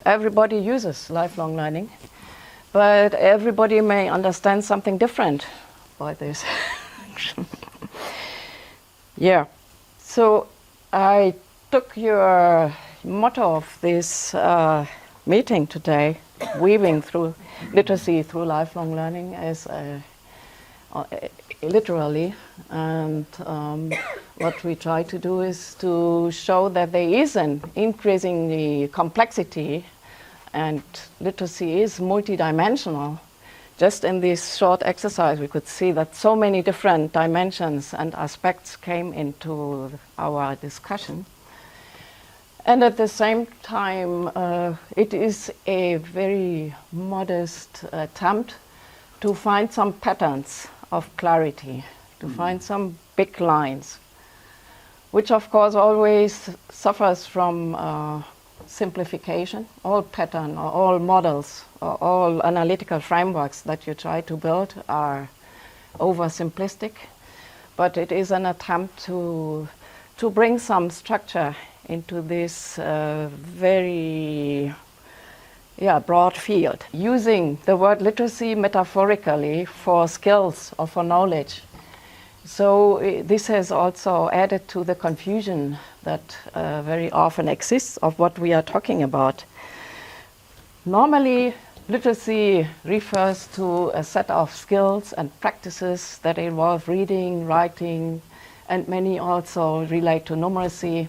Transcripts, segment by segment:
Everybody uses lifelong learning, but everybody may understand something different by this. Yeah, so I took your motto of this meeting today, weaving through literacy through lifelong learning, as literally, and what we try to do is to show that there is an increasing complexity, and literacy is multidimensional. Just in this short exercise, we could see that so many different dimensions and aspects came into our discussion. And at the same time, it is a very modest attempt to find some patterns of clarity, to find some big lines, which of course always suffers from simplification. All pattern or all models or all analytical frameworks that you try to build are oversimplistic, but it is an attempt to bring some structure into this very broad field, using the word literacy metaphorically for skills or for knowledge. So this has also added to the confusion that very often exists of what we are talking about. Normally, literacy refers to a set of skills and practices that involve reading, writing, and many also relate to numeracy,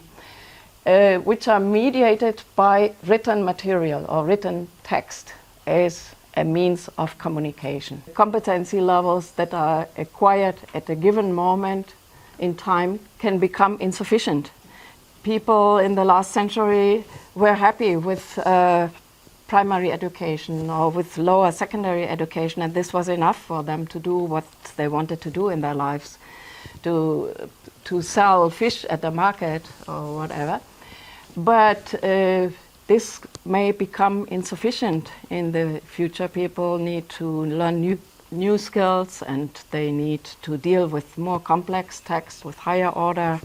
which are mediated by written material or written text as a means of communication. Competency levels that are acquired at a given moment in time can become insufficient. People in the last century were happy with primary education or with lower secondary education, and this was enough for them to do what they wanted to do in their lives, to sell fish at the market or whatever. But this may become insufficient in the future. People need to learn new skills, and they need to deal with more complex text, with higher order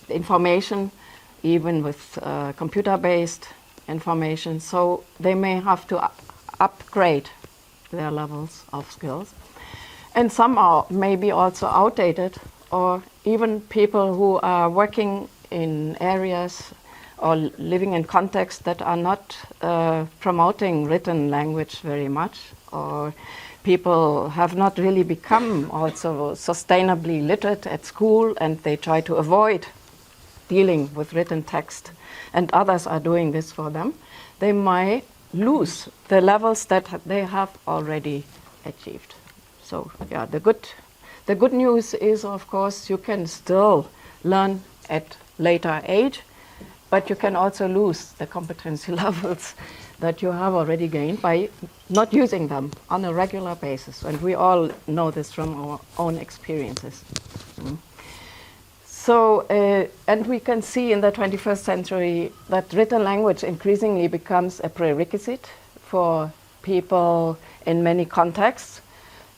information, even with computer-based information. So they may have to upgrade their levels of skills. And some are maybe also outdated, or even people who are working in areas or living in contexts that are not promoting written language very much, or people have not really become also sustainably literate at school, and they try to avoid dealing with written text, and others are doing this for them. They might lose the levels that they have already achieved. So yeah, the good news is, of course, you can still learn at later age, but you can also lose the competency levels that you have already gained by not using them on a regular basis. And we all know this from our own experiences. So, and we can see in the 21st century that written language increasingly becomes a prerequisite for people in many contexts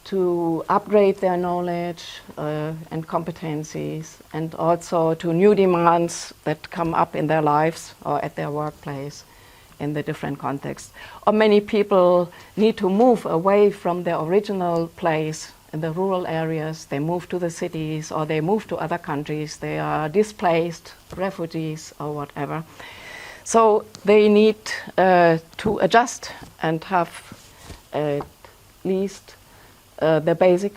to upgrade their knowledge and competencies, and also to new demands that come up in their lives or at their workplace in the different contexts. Or many people need to move away from their original place in the rural areas. They move to the cities, or they move to other countries. They are displaced, refugees, or whatever. So they need to adjust and have at least the basic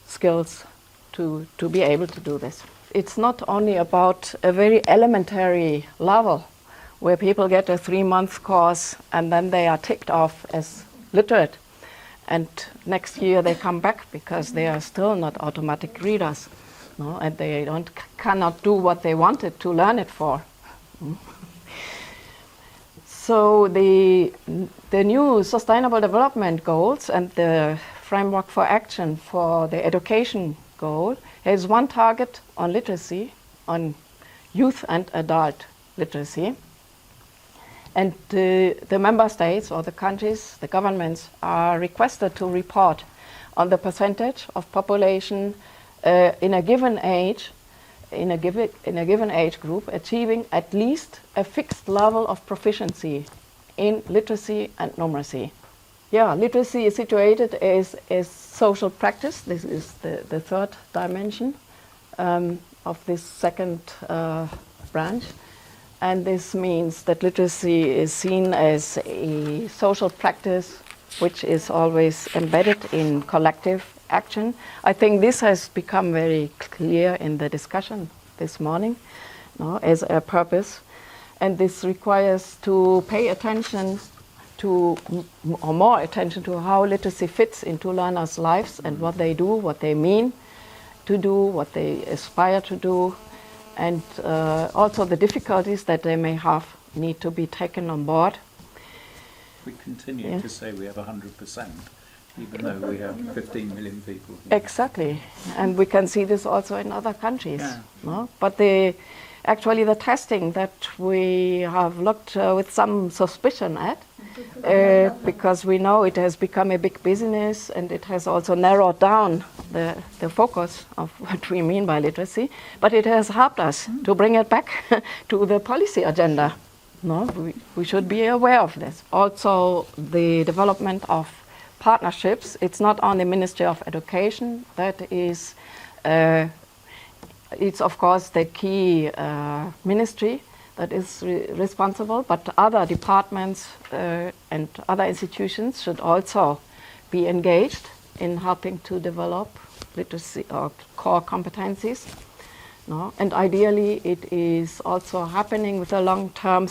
skills to be able to do this. It's not only about a very elementary level where people get a 3-month course and then they are ticked off as literate, and next year they come back because they are still not automatic readers, no? And they cannot do what they wanted to learn it for. So the new Sustainable Development Goals and the Framework for Action for the Education Goal has one target on literacy, on youth and adult literacy. And the member states or the countries, the governments, are requested to report on the percentage of population in a given age in a given age group achieving at least a fixed level of proficiency in literacy and numeracy. Yeah, literacy is situated as social practice. This is the third dimension of this second branch. And this means that literacy is seen as a social practice which is always embedded in collective action. I think this has become very clear in the discussion this morning, as a purpose. And this requires to pay attention to, or more attention to, how literacy fits into learners' lives and what they do, what they mean to do, what they aspire to do, and also the difficulties that they may have need to be taken on board. We continue to say we have 100%, even though we have 15 million people. Exactly, and we can see this also in other countries. Yeah. No? But actually the testing that we have looked with some suspicion at, because we know it has become a big business and it has also narrowed down the focus of what we mean by literacy, but it has helped us to bring it back to the policy agenda. No, we should be aware of this. Also, the development of partnerships. It's not only Ministry of Education that is, it's of course the key ministry that is responsible, but other departments and other institutions should also be engaged in helping to develop literacy or core competencies. No? And ideally, it is also happening with a long-term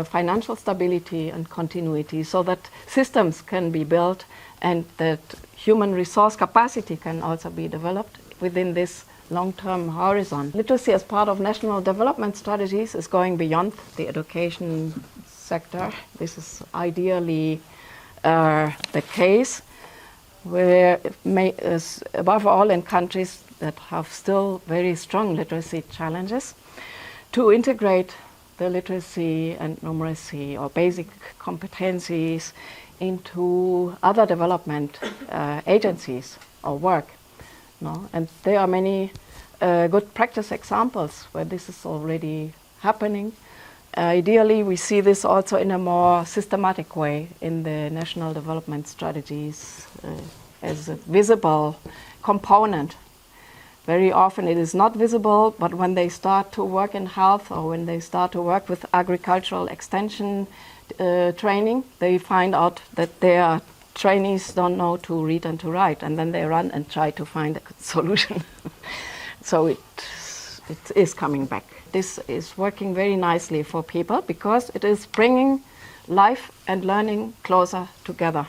financial stability and continuity, so that systems can be built and that human resource capacity can also be developed within this long-term horizon. Literacy as part of national development strategies is going beyond the education sector. This is ideally the case, where above all in countries that have still very strong literacy challenges, to integrate the literacy and numeracy or basic competencies into other development agencies or work. No? And there are many good practice examples where this is already happening. Ideally, we see this also in a more systematic way in the national development strategies as a visible component. Very often it is not visible, but when they start to work in health or when they start to work with agricultural extension training, they find out that their trainees don't know to read and to write, and then they run and try to find a solution. So it is coming back. This is working very nicely for people because it is bringing life and learning closer together.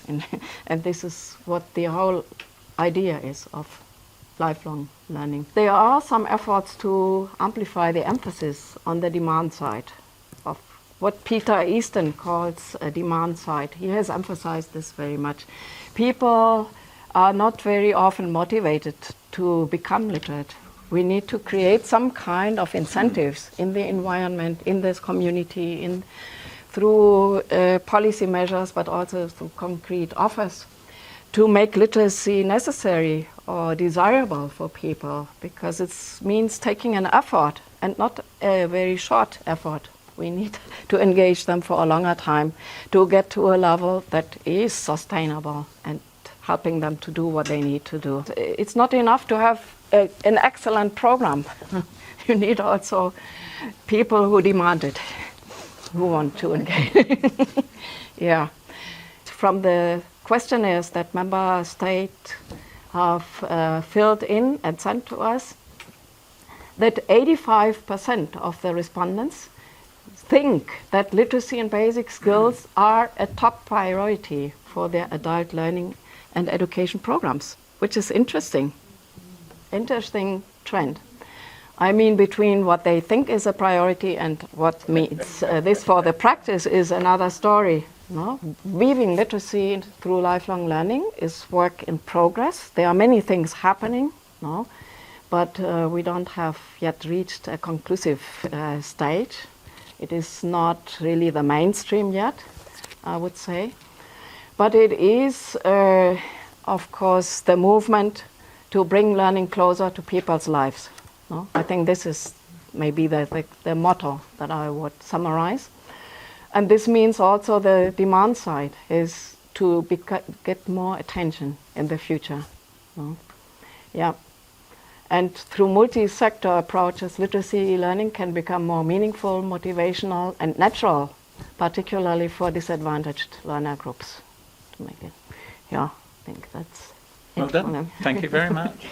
And this is what the whole idea is of lifelong learning. There are some efforts to amplify the emphasis on the demand side of what Peter Easton calls a demand side. He has emphasized this very much. People are not very often motivated to become literate. We need to create some kind of incentives in the environment, in this community, through policy measures, but also through concrete offers, to make literacy necessary or desirable for people, because it means taking an effort and not a very short effort. We need to engage them for a longer time to get to a level that is sustainable and helping them to do what they need to do. It's not enough to have an excellent program. You need also people who demand it, who want to engage. Yeah. From the questionnaires that member states have filled in and sent to us, that 85% of the respondents think that literacy and basic skills are a top priority for their adult learning and education programs, which is interesting trend. I mean, between what they think is a priority and what means this for the practice is another story. No? Weaving literacy through lifelong learning is work in progress. There are many things happening, no? But we don't have yet reached a conclusive stage. It is not really the mainstream yet, I would say. But it is, of course, the movement to bring learning closer to people's lives. No? I think this is maybe the motto that I would summarize. And this means also the demand side is to get more attention in the future. No? Yeah. And through multi-sector approaches, literacy learning can become more meaningful, motivational, and natural, particularly for disadvantaged learner groups. To make it, yeah, I think that's well it. done. Thank you very much.